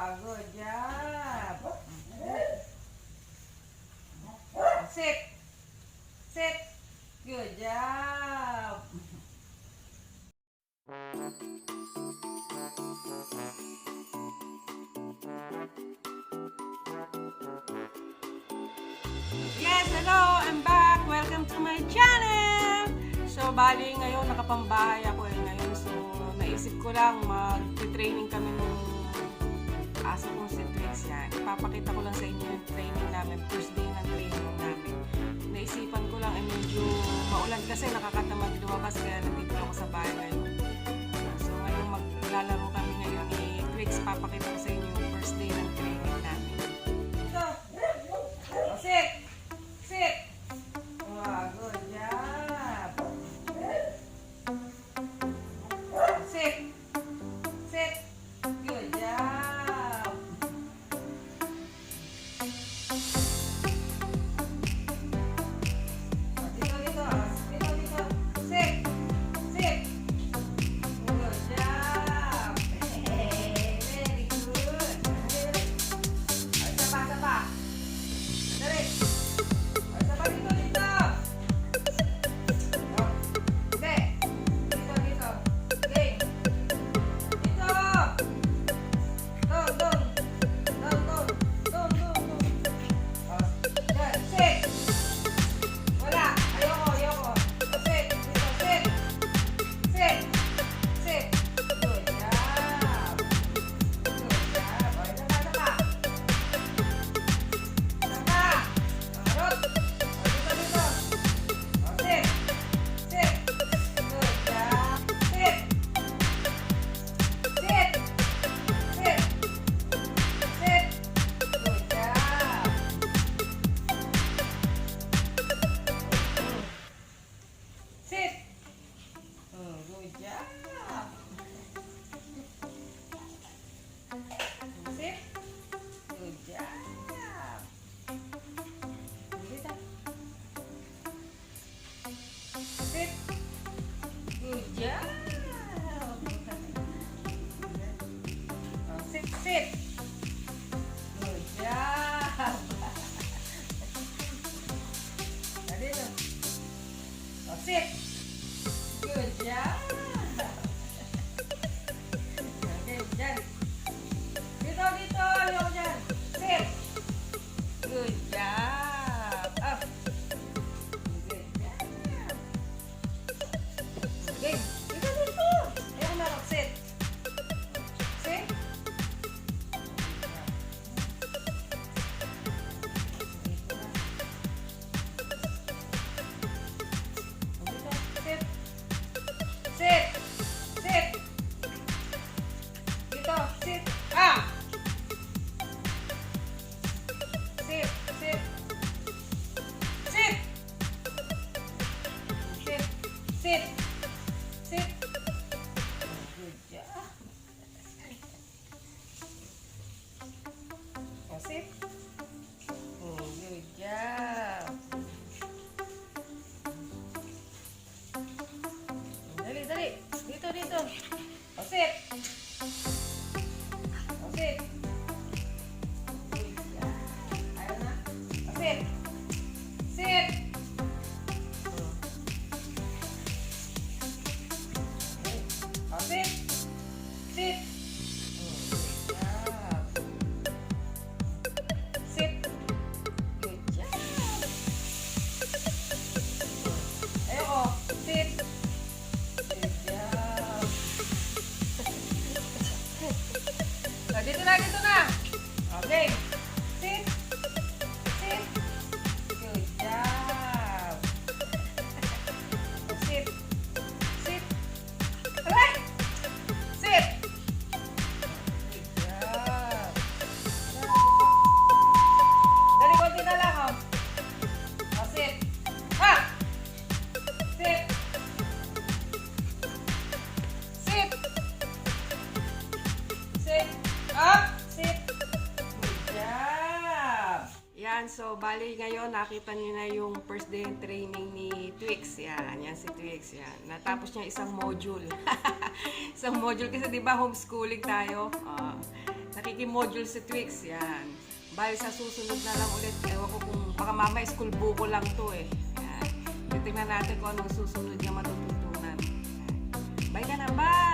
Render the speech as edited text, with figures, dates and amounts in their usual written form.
Wow, good job. Sit. Sit. Good job. Yes, hello! I'm back! Welcome to my channel! So, bali ngayon nakapambahay ako ngayon. So, naisip ko lang mag-training kami ng aso kong si Twix yan. Ipapakita ko lang sa inyo yung training namin. First day ng training namin. Naisipan ko lang medyo maulan kasi nakakatamad lumabas kaya nandito ako sa bahay ngayon. So, ngayon maglalaro kami ngayon ni Twix. Papakita ko sa inyo yung first day ng training namin. So, sit! Sit! Wow, good job! Sit! Sit! Good job! Dito, dito. Dito, dito. Sit! Sit! Good job! Very good! Isa pa, isa pa. Dali! Isa pa dito, dito! Hindi! Dito, dito. Game! Dito! Doon, doon! Doon, doon! Doon, doon, doon! Yan, sit! Wala! Ayoko, ayoko! Sit! Dito, sit! Sit! Sit! Good job! Good job! O, isa pa, isa pa! Isa pa! Arot! O, dito, dito! O, sit! Sit! Good job! Sit! Sit! Sit! Sit! Good job! Sit! Good job! Sit! Good job! Dito. Sit! Good job! Sit, sit! Good job! Dito. Sit! Good job! Okay, dyan. Dito, dito! Ayoko dyan. Sit! Good job! Up! Good job! Okay, dito, dito! Ayoko na ako. Sit! Sit! Dito na. Dito, sit! Sit! Sit! Dito, sit! Ah! Sit! Sit! Sit! Sit! Sit! Sit! Good job! Oh, sit! Good job! Dali, dali! Dito, dito! Oh, sit! Oh, sit! Good job! Ayaw na? Oh, sit! Sit! Oh, sit! Sit! Good job! Sit! Good job! Ayoko! Sit! Good job! Oh, dito na, dito na! Okay! Sit! Sit! Good job! Oh, sit! Sit! Aray! Sit! Good job! Dali, konti na lang, oh. Oh, sit! Ha! Sit! Sit! Sit! Up! Sit! Good job! Yan, so bali ngayon nakita niyo na yung first day ng training ni Twix. Yan, yan si Twix. Yan. Natapos niya isang module. Isang module kasi 'di ba homeschooling tayo. nakikimodule si Twix. Yan. Bali sa susunod na lang ulit. Ewan ko kung baka mama school buko lang to eh. Yan. Titignan natin kung anong susunod niya matututunan. Bye ka na, bye!